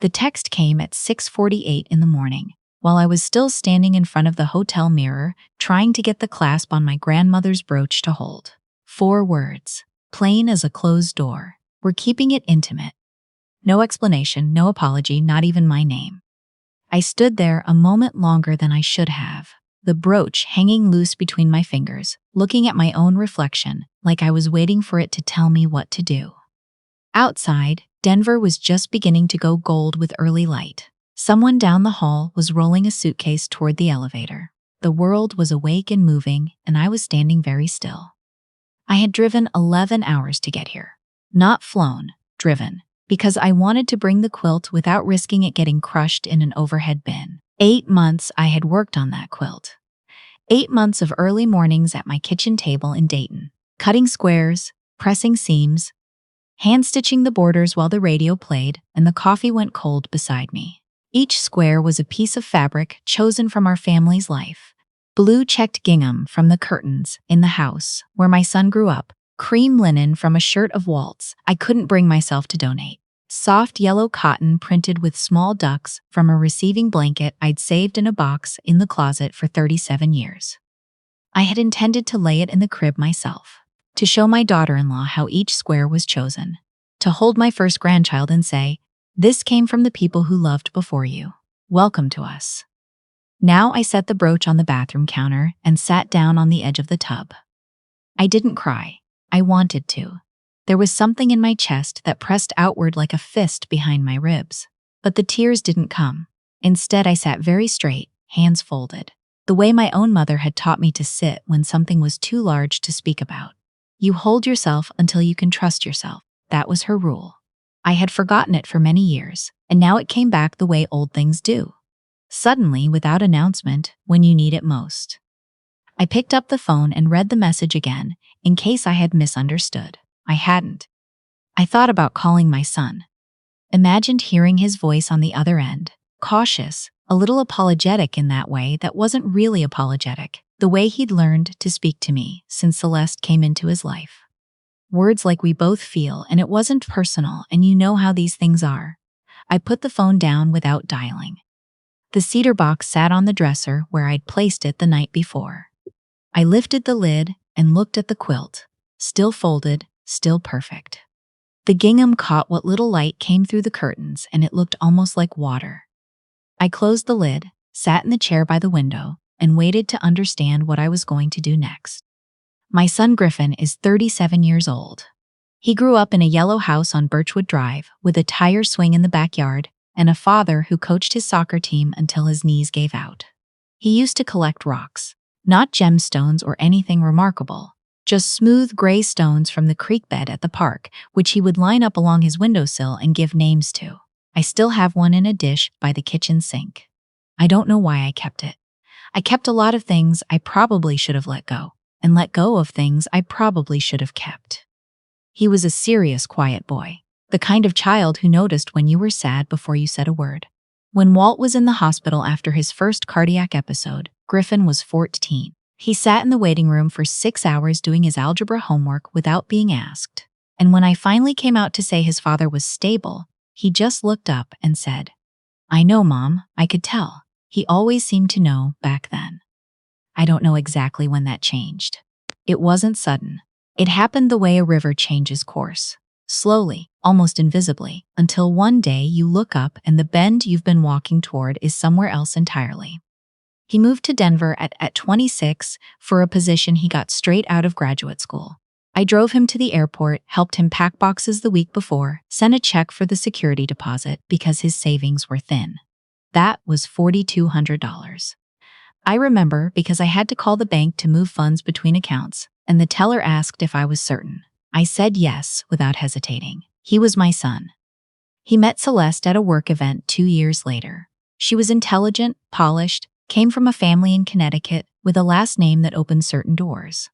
The text came at 6:48 in the morning, while I was still standing in front of the hotel mirror, trying to get the clasp on my grandmother's brooch to hold. 4 words, plain as a closed door. We're keeping it intimate. No explanation, no apology, not even my name. I stood there a moment longer than I should have, the brooch hanging loose between my fingers, looking at my own reflection, like I was waiting for it to tell me what to do. Outside, Denver was just beginning to go gold with early light. Someone down the hall was rolling a suitcase toward the elevator. The world was awake and moving, and I was standing very still. I had driven 11 hours to get here. Not flown, driven, because I wanted to bring the quilt without risking it getting crushed in an overhead bin. 8 months I had worked on that quilt. 8 months of early mornings at my kitchen table in Dayton, cutting squares, pressing seams, hand-stitching the borders while the radio played and the coffee went cold beside me. Each square was a piece of fabric chosen from our family's life. Blue checked gingham from the curtains in the house where my son grew up, cream linen from a shirt of Walt's I couldn't bring myself to donate, soft yellow cotton printed with small ducks from a receiving blanket I'd saved in a box in the closet for 37 years. I had intended to lay it in the crib myself, to show my daughter-in-law how each square was chosen, to hold my first grandchild and say, "This came from the people who loved before you. Welcome to us." Now I set the brooch on the bathroom counter and sat down on the edge of the tub. I didn't cry. I wanted to. There was something in my chest that pressed outward like a fist behind my ribs. But the tears didn't come. Instead, I sat very straight, hands folded, the way my own mother had taught me to sit when something was too large to speak about. You hold yourself until you can trust yourself. That was her rule. I had forgotten it for many years, and now it came back the way old things do. Suddenly, without announcement, when you need it most. I picked up the phone and read the message again, in case I had misunderstood. I hadn't. I thought about calling my son. Imagined hearing his voice on the other end, cautious, a little apologetic in that way that wasn't really apologetic, the way he'd learned to speak to me since Celeste came into his life. Words like "we both feel," and it wasn't personal, and you know how these things are. I put the phone down without dialing. The cedar box sat on the dresser where I'd placed it the night before. I lifted the lid and looked at the quilt, still folded, still perfect. The gingham caught what little light came through the curtains, and it looked almost like water. I closed the lid, sat in the chair by the window, and waited to understand what I was going to do next. My son Griffin is 37 years old. He grew up in a yellow house on Birchwood Drive with a tire swing in the backyard and a father who coached his soccer team until his knees gave out. He used to collect rocks, not gemstones or anything remarkable, just smooth gray stones from the creek bed at the park, which he would line up along his windowsill and give names to. I still have one in a dish by the kitchen sink. I don't know why I kept it. I kept a lot of things I probably should have let go, and let go of things I probably should have kept. He was a serious, quiet boy, the kind of child who noticed when you were sad before you said a word. When Walt was in the hospital after his first cardiac episode, Griffin was 14. He sat in the waiting room for 6 hours doing his algebra homework without being asked. And when I finally came out to say his father was stable, he just looked up and said, "I know, Mom, I could tell." He always seemed to know back then. I don't know exactly when that changed. It wasn't sudden. It happened the way a river changes course. Slowly, almost invisibly, until one day you look up and the bend you've been walking toward is somewhere else entirely. He moved to Denver at 26 for a position he got straight out of graduate school. I drove him to the airport, helped him pack boxes the week before, sent a check for the security deposit because his savings were thin. That was $4,200. I remember because I had to call the bank to move funds between accounts, and the teller asked if I was certain. I said yes without hesitating. He was my son. He met Celeste at a work event 2 years later. She was intelligent, polished, came from a family in Connecticut with a last name that opened certain doors.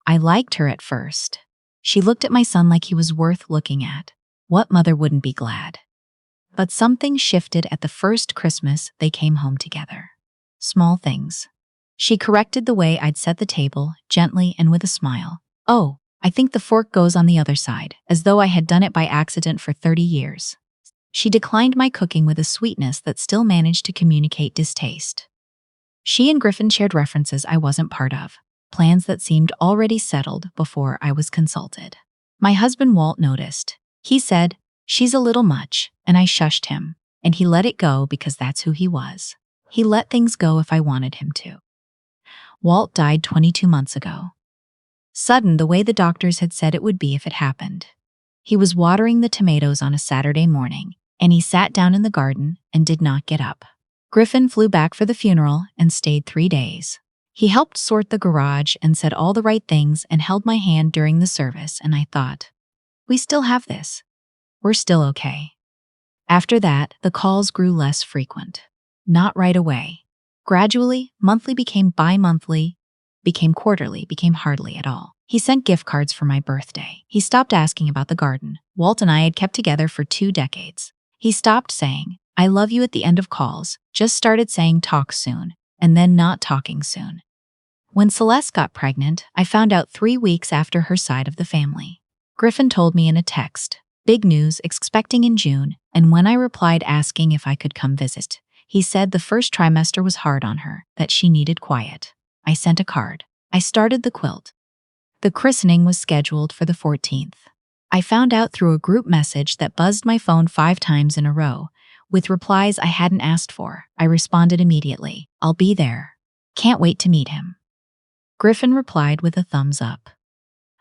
I liked her at first. She looked at my son like he was worth looking at. What mother wouldn't be glad? But something shifted at the first Christmas they came home together. Small things. She corrected the way I'd set the table, gently and with a smile. "Oh, I think the fork goes on the other side," as though I had done it by accident for 30 years. She declined my cooking with a sweetness that still managed to communicate distaste. She and Griffin shared references I wasn't part of, plans that seemed already settled before I was consulted. My husband Walt noticed. He said, "She's a little much," and I shushed him, and he let it go because that's who he was. He let things go if I wanted him to. Walt died 22 months ago. Sudden the way the doctors had said it would be if it happened. He was watering the tomatoes on a Saturday morning, and he sat down in the garden and did not get up. Griffin flew back for the funeral and stayed 3 days. He helped sort the garage and said all the right things and held my hand during the service, and I thought, we still have this. We're still okay. After that, the calls grew less frequent. Not right away. Gradually, monthly became bi-monthly, became quarterly, became hardly at all. He sent gift cards for my birthday. He stopped asking about the garden. Walt and I had kept together for 2 decades. He stopped saying, "I love you" at the end of calls, just started saying "talk soon," and then not talking soon. When Celeste got pregnant, I found out 3 weeks after her side of the family. Griffin told me in a text, "Big news, expecting in June," and when I replied asking if I could come visit, he said the first trimester was hard on her, that she needed quiet. I sent a card. I started the quilt. The christening was scheduled for the 14th. I found out through a group message that buzzed my phone 5 times in a row, with replies I hadn't asked for. I responded immediately, "I'll be there. Can't wait to meet him." Griffin replied with a thumbs up.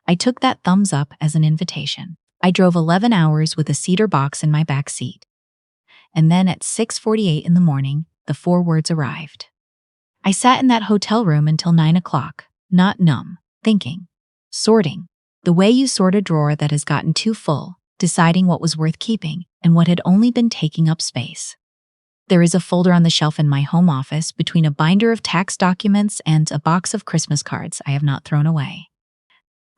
I took that thumbs up as an invitation. I drove 11 hours with a cedar box in my back seat. And then at 6:48 in the morning, the 4 words arrived. I sat in that hotel room until 9 o'clock, not numb, thinking, sorting, the way you sort a drawer that has gotten too full, deciding what was worth keeping and what had only been taking up space. There is a folder on the shelf in my home office between a binder of tax documents and a box of Christmas cards I have not thrown away.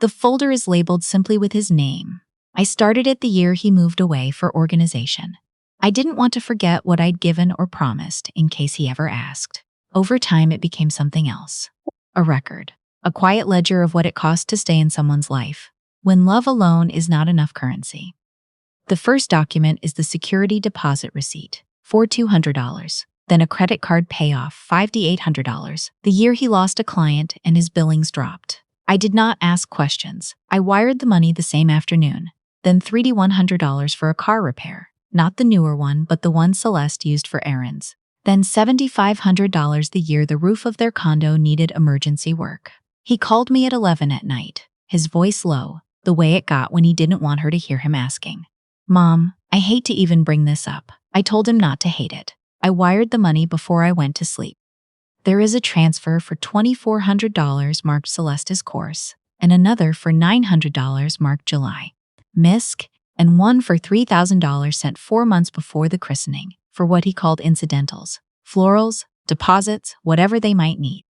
The folder is labeled simply with his name. I started it the year he moved away for organization. I didn't want to forget what I'd given or promised in case he ever asked. Over time, it became something else. A record. A quiet ledger of what it cost to stay in someone's life, when love alone is not enough currency. The first document is the security deposit receipt, for $200, then a credit card payoff, $5,800, the year he lost a client and his billings dropped. I did not ask questions. I wired the money the same afternoon, then $3,100 for a car repair, not the newer one but the one Celeste used for errands, then $7,500 the year the roof of their condo needed emergency work. He called me at 11 at night, his voice low, the way it got when he didn't want her to hear him asking, "Mom, I hate to even bring this up." I told him not to hate it. I wired the money before I went to sleep. There is a transfer for $2,400 marked Celeste's course, and another for $900 marked July, MISC, and one for $3,000 sent 4 months before the christening, for what he called incidentals, florals, deposits, whatever they might need.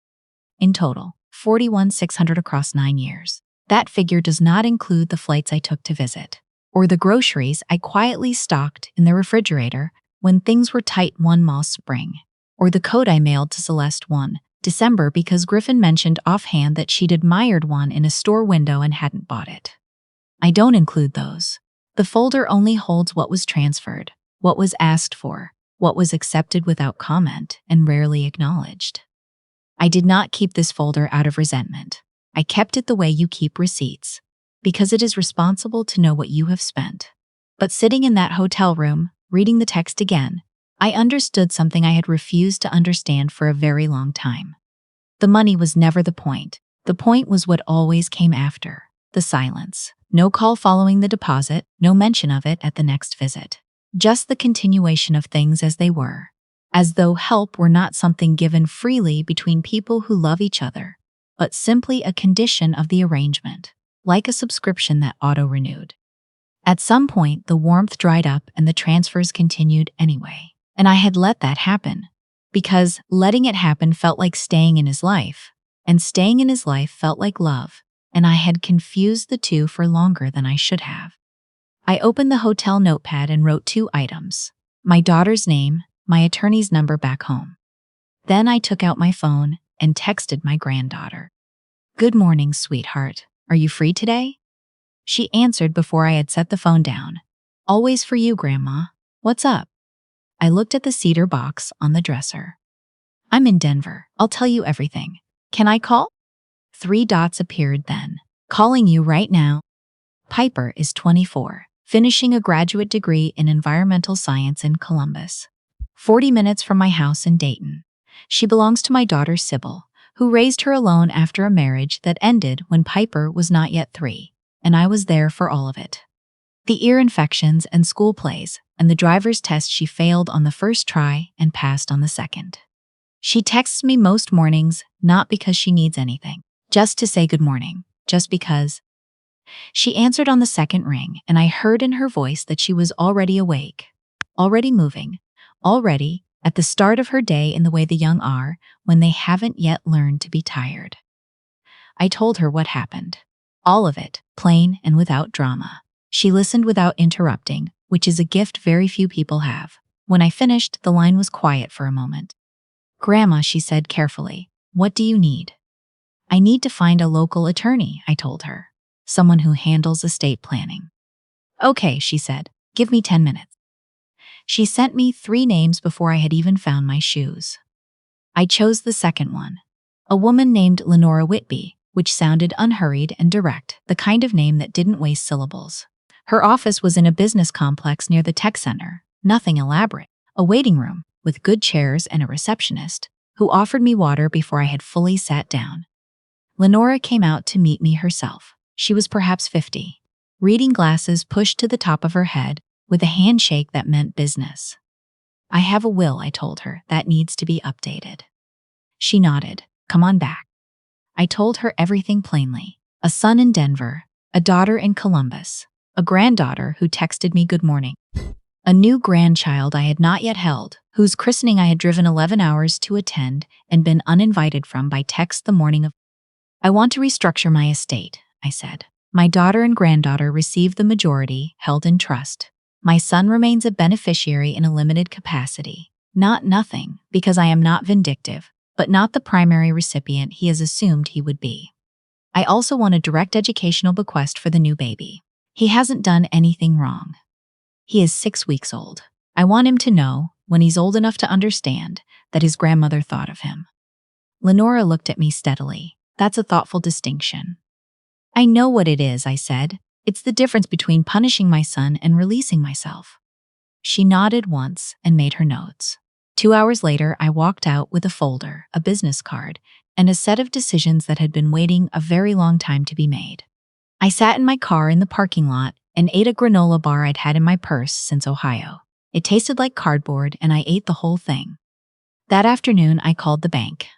In total, $41,600 across 9 years. That figure does not include the flights I took to visit, or the groceries I quietly stocked in the refrigerator when things were tight one Moss spring, or the coat I mailed to Celeste one December because Griffin mentioned offhand that she'd admired one in a store window and hadn't bought it. I don't include those. The folder only holds what was transferred, what was asked for, what was accepted without comment and rarely acknowledged. I did not keep this folder out of resentment. I kept it the way you keep receipts, because it is responsible to know what you have spent. But sitting in that hotel room, reading the text again, I understood something I had refused to understand for a very long time. The money was never the point. The point was what always came after, the silence. No call following the deposit, no mention of it at the next visit. Just the continuation of things as they were. As though help were not something given freely between people who love each other, but simply a condition of the arrangement, like a subscription that auto-renewed. At some point, the warmth dried up and the transfers continued anyway. And I had let that happen, because letting it happen felt like staying in his life, and staying in his life felt like love, and I had confused the two for longer than I should have. I opened the hotel notepad and wrote 2 items, my daughter's name, my attorney's number back home. Then I took out my phone and texted my granddaughter. "Good morning, sweetheart. Are you free today?" She answered before I had set the phone down. "Always for you, Grandma." What's up? I looked at the cedar box on the dresser. I'm in Denver. I'll tell you everything. Can I call? 3 dots appeared then. Calling you right now. Piper is 24, finishing a graduate degree in environmental science in Columbus. 40 minutes from my house in Dayton. She belongs to my daughter Sybil, who raised her alone after a marriage that ended when Piper was not yet 3, and I was there for all of it. The ear infections and school plays, and the driver's test she failed on the first try and passed on the second. She texts me most mornings, not because she needs anything, just to say good morning, just because. She answered on the second ring, and I heard in her voice that she was already awake, already moving, already at the start of her day in the way the young are when they haven't yet learned to be tired. I told her what happened. All of it, plain and without drama. She listened without interrupting, which is a gift very few people have. When I finished, the line was quiet for a moment. Grandma, she said carefully, what do you need? I need to find a local attorney, I told her. Someone who handles estate planning. Okay, she said, give me 10 minutes. She sent me 3 names before I had even found my shoes. I chose the second one. A woman named Lenora Whitby, which sounded unhurried and direct, the kind of name that didn't waste syllables. Her office was in a business complex near the tech center, nothing elaborate. A waiting room, with good chairs and a receptionist, who offered me water before I had fully sat down. Lenora came out to meet me herself. She was perhaps 50. Reading glasses pushed to the top of her head, with a handshake that meant business. I have a will, I told her, that needs to be updated. She nodded. Come on back. I told her everything plainly. A son in Denver, a daughter in Columbus, a granddaughter who texted me good morning, a new grandchild I had not yet held, whose christening I had driven 11 hours to attend and been uninvited from by text the morning of. I want to restructure my estate, I said. My daughter and granddaughter receive the majority, held in trust. My son remains a beneficiary in a limited capacity. Not nothing, because I am not vindictive, but not the primary recipient he has assumed he would be. I also want a direct educational bequest for the new baby. He hasn't done anything wrong. He is 6 weeks old. I want him to know, when he's old enough to understand, that his grandmother thought of him. Lenora looked at me steadily. That's a thoughtful distinction. I know what it is, I said. It's the difference between punishing my son and releasing myself. She nodded once and made her notes. 2 hours later, I walked out with a folder, a business card, and a set of decisions that had been waiting a very long time to be made. I sat in my car in the parking lot and ate a granola bar I'd had in my purse since Ohio. It tasted like cardboard, and I ate the whole thing. That afternoon, I called the bank.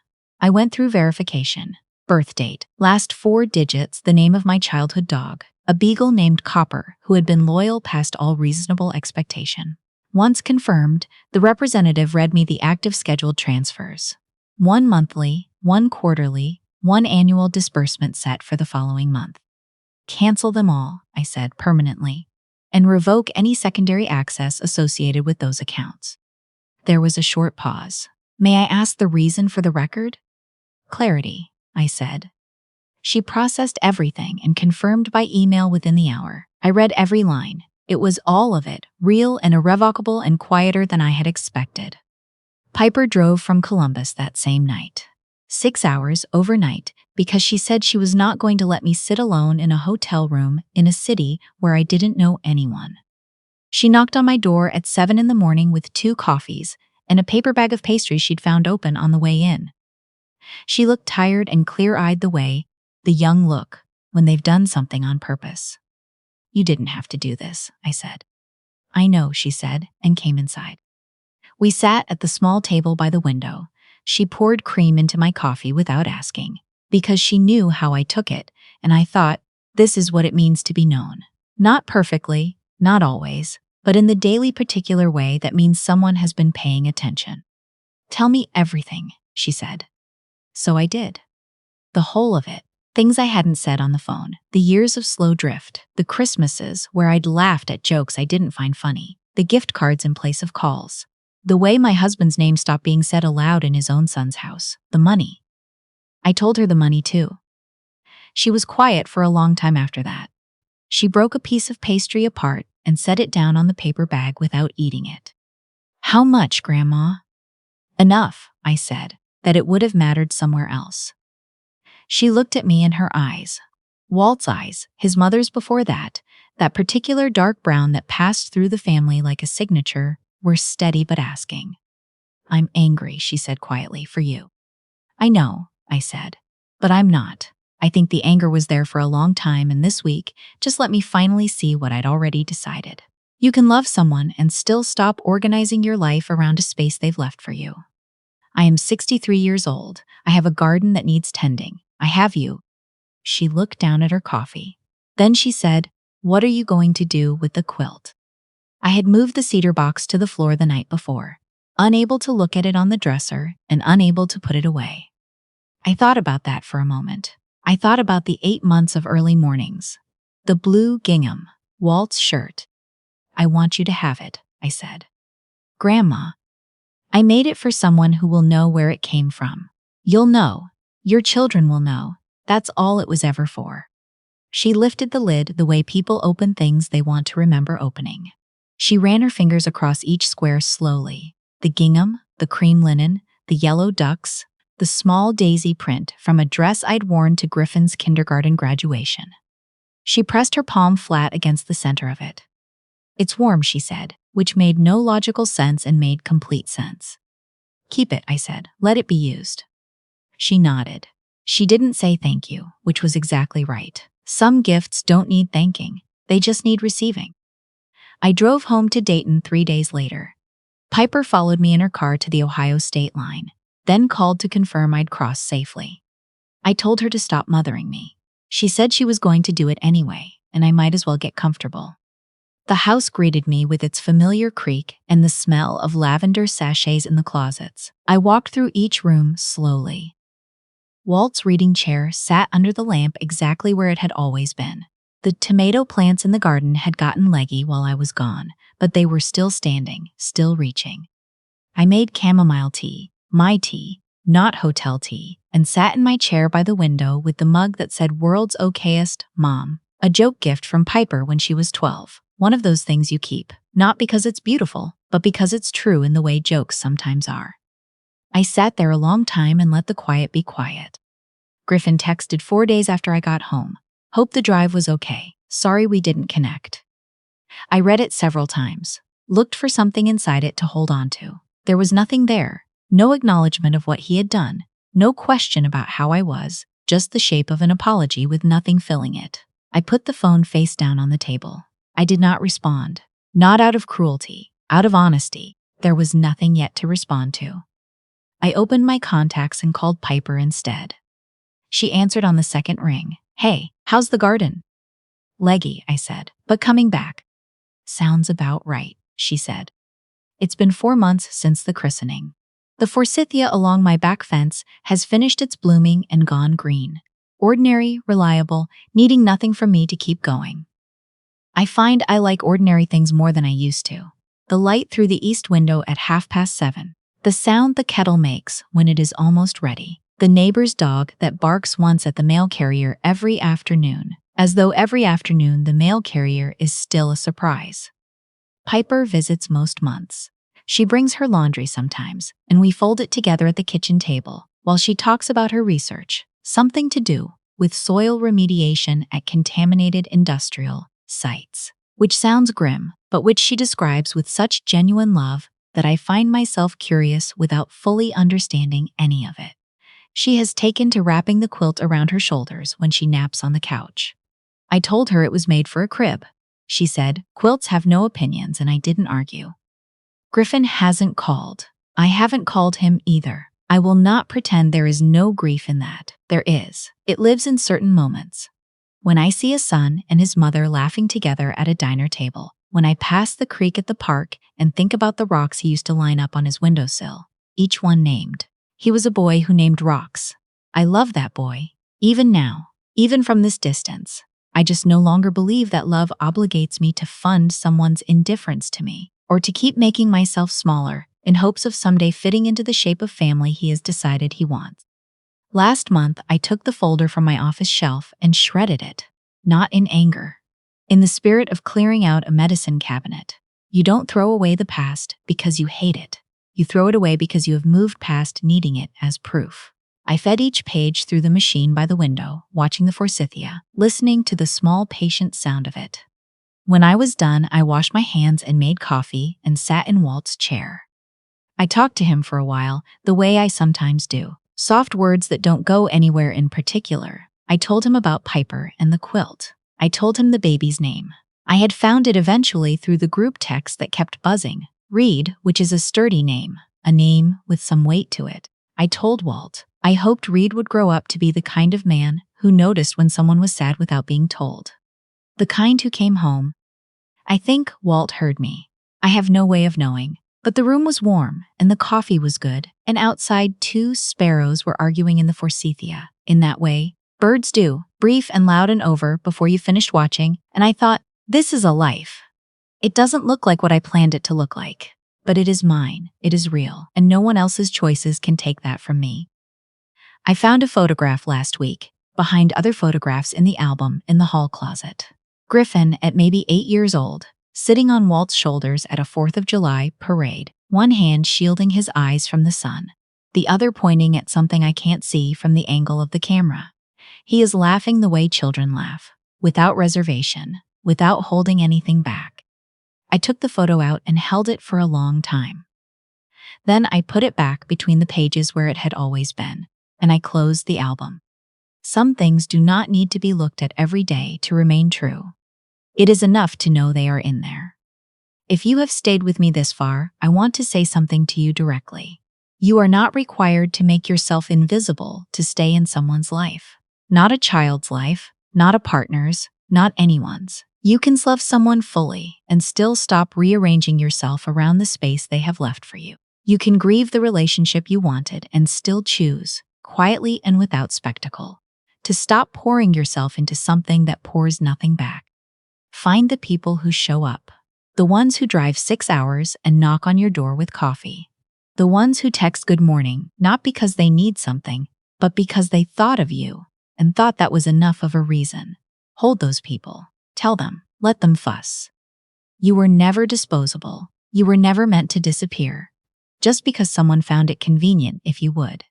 I went through verification. Birth date, last 4 digits, the name of my childhood dog, a beagle named Copper, who had been loyal past all reasonable expectation. Once confirmed, the representative read me the active scheduled transfers. 1 monthly, 1 quarterly, 1 annual disbursement set for the following month. Cancel them all, I said permanently, and revoke any secondary access associated with those accounts. There was a short pause. May I ask the reason for the record? Clarity, I said. She processed everything and confirmed by email within the hour. I read every line. It was all of it, real and irrevocable and quieter than I had expected. Piper drove from Columbus that same night. 6 hours overnight, because she said she was not going to let me sit alone in a hotel room in a city where I didn't know anyone. She knocked on my door at 7 in the morning with 2 coffees and a paper bag of pastries she'd found open on the way in. She looked tired and clear-eyed the young look, when they've done something on purpose. You didn't have to do this, I said. I know, she said, and came inside. We sat at the small table by the window. She poured cream into my coffee without asking, because she knew how I took it, and I thought, this is what it means to be known. Not perfectly, not always, but in the daily particular way that means someone has been paying attention. Tell me everything, she said. So I did. The whole of it. Things I hadn't said on the phone, the years of slow drift, the Christmases where I'd laughed at jokes I didn't find funny, the gift cards in place of calls, the way my husband's name stopped being said aloud in his own son's house, the money. I told her the money too. She was quiet for a long time after that. She broke a piece of pastry apart and set it down on the paper bag without eating it. "How much, Grandma?" "Enough," I said, "that it would have mattered somewhere else." She looked at me, and her eyes, Walt's eyes, his mother's before that particular dark brown that passed through the family like a signature, were steady but asking. "I'm angry," she said quietly, "for you." "I know," I said, "but I'm not. I think the anger was there for a long time, and this week just let me finally see what I'd already decided. You can love someone and still stop organizing your life around a space they've left for you. I am 63 years old. I have a garden that needs tending. I have you." She looked down at her coffee. Then she said, "What are you going to do with the quilt?" I had moved the cedar box to the floor the night before, unable to look at it on the dresser and unable to put it away. I thought about that for a moment. I thought about the 8 months of early mornings, the blue gingham, Walt's shirt. "I want you to have it," I said. "Grandma, I made it for someone who will know where it came from. You'll know. Your children will know. That's all it was ever for." She lifted the lid the way people open things they want to remember opening. She ran her fingers across each square slowly. The gingham, the cream linen, the yellow ducks, the small daisy print from a dress I'd worn to Griffin's kindergarten graduation. She pressed her palm flat against the center of it. "It's warm," she said, which made no logical sense and made complete sense. "Keep it," I said. "Let it be used." She nodded. She didn't say thank you, which was exactly right. Some gifts don't need thanking. They just need receiving. I drove home to Dayton 3 days later. Piper followed me in her car to the Ohio state line, then called to confirm I'd crossed safely. I told her to stop mothering me. She said she was going to do it anyway, and I might as well get comfortable. The house greeted me with its familiar creak and the smell of lavender sachets in the closets. I walked through each room slowly. Walt's reading chair sat under the lamp exactly where it had always been. The tomato plants in the garden had gotten leggy while I was gone, but they were still standing, still reaching. I made chamomile tea, my tea, not hotel tea, and sat in my chair by the window with the mug that said "World's Okayest, Mom," a joke gift from Piper when she was 12. One of those things you keep, not because it's beautiful, but because it's true in the way jokes sometimes are. I sat there a long time and let the quiet be quiet. Griffin texted 4 days after I got home. "Hope the drive was okay. Sorry we didn't connect." I read it several times, looked for something inside it to hold on to. There was nothing there, no acknowledgement of what he had done, no question about how I was, just the shape of an apology with nothing filling it. I put the phone face down on the table. I did not respond. Not out of cruelty, out of honesty. There was nothing yet to respond to. I opened my contacts and called Piper instead. She answered on the second ring. "Hey, how's the garden?" "Leggy," I said, "but coming back." "Sounds about right," she said. "It's been 4 months since the christening. The forsythia along my back fence has finished its blooming and gone green. Ordinary, reliable, needing nothing from me to keep going. I find I like ordinary things more than I used to. The light through the east window at 7:30. The sound the kettle makes when it is almost ready. The neighbor's dog that barks once at the mail carrier every afternoon, as though every afternoon the mail carrier is still a surprise. Piper visits most months. She brings her laundry sometimes, and we fold it together at the kitchen table while she talks about her research, something to do with soil remediation at contaminated industrial sites, which sounds grim, but which she describes with such genuine love that I find myself curious without fully understanding any of it. She has taken to wrapping the quilt around her shoulders when she naps on the couch. I told her it was made for a crib. She said, "Quilts have no opinions," and I didn't argue. Griffin hasn't called. I haven't called him either. I will not pretend there is no grief in that. There is. It lives in certain moments. When I see a son and his mother laughing together at a diner table, when I pass the creek at the park and think about the rocks he used to line up on his windowsill, each one named. He was a boy who named rocks. I love that boy. Even now, even from this distance, I just no longer believe that love obligates me to fund someone's indifference to me, or to keep making myself smaller in hopes of someday fitting into the shape of family he has decided he wants. Last month, I took the folder from my office shelf and shredded it, not in anger. In the spirit of clearing out a medicine cabinet, you don't throw away the past because you hate it. You throw it away because you have moved past needing it as proof. I fed each page through the machine by the window, watching the forsythia, listening to the small, patient sound of it. When I was done, I washed my hands and made coffee and sat in Walt's chair. I talked to him for a while, the way I sometimes do. Soft words that don't go anywhere in particular. I told him about Piper and the quilt. I told him the baby's name. I had found it eventually through the group text that kept buzzing. Reed, which is a sturdy name, a name with some weight to it. I told Walt. I hoped Reed would grow up to be the kind of man who noticed when someone was sad without being told. The kind who came home. I think Walt heard me. I have no way of knowing. But the room was warm, and the coffee was good, and outside 2 sparrows were arguing in the forsythia. In that way, birds do, brief and loud and over before you finished watching, and I thought, this is a life. It doesn't look like what I planned it to look like, but it is mine, it is real, and no one else's choices can take that from me. I found a photograph last week, behind other photographs in the album in the hall closet. Griffin, at maybe 8 years old, sitting on Walt's shoulders at a 4th of July parade, one hand shielding his eyes from the sun, the other pointing at something I can't see from the angle of the camera. He is laughing the way children laugh, without reservation, without holding anything back. I took the photo out and held it for a long time. Then I put it back between the pages where it had always been, and I closed the album. Some things do not need to be looked at every day to remain true. It is enough to know they are in there. If you have stayed with me this far, I want to say something to you directly. You are not required to make yourself invisible to stay in someone's life. Not a child's life, not a partner's, not anyone's. You can love someone fully and still stop rearranging yourself around the space they have left for you. You can grieve the relationship you wanted and still choose, quietly and without spectacle, to stop pouring yourself into something that pours nothing back. Find the people who show up. The ones who drive 6 hours and knock on your door with coffee. The ones who text good morning, not because they need something, but because they thought of you and thought that was enough of a reason. Hold those people. Tell them. Let them fuss. You were never disposable. You were never meant to disappear, just because someone found it convenient if you would.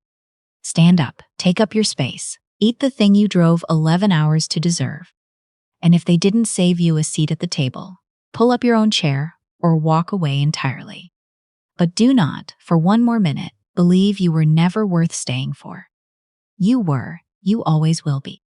Stand up. Take up your space. Eat the thing you drove 11 hours to deserve. And if they didn't save you a seat at the table, pull up your own chair or walk away entirely. But do not, for one more minute, believe you were never worth staying for. You were, you always will be.